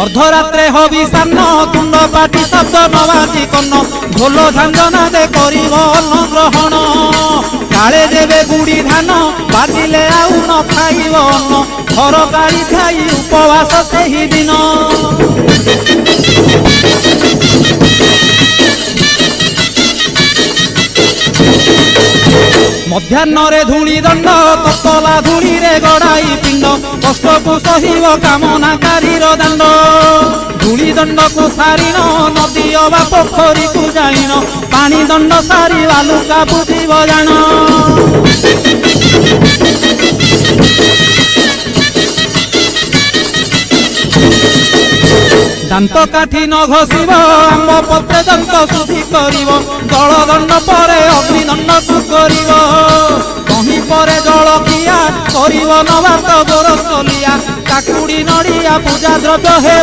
अर्धरात्रे हविषान्न तुंड पाटी शब्द नवाजी कन्न ढोल झांझना दे करिब अन्न ग्रहण काले देवे गुड़ी धान बाजिले आउ न खाइब अन्न घर गाड़ी खाई उपवास सेही दिन मध्याह्न धूली दंड तपला धूली रे गड़ाई पिंड कष्ट को सहिब कामनाकारी दांड धूली दंड को सारिन नदी अबा पोखरी को जाइन पानी दंड सारी बालुका बुझीब जान दांत काठी न घसीब आंब पत्रे दंत शुद्धि करिब जल दंड परे अग्निदंड को करिब कहीं परे जल किया करिब नवात गोरसलिया काकुड़ी नड़िया पूजा द्रव्य हे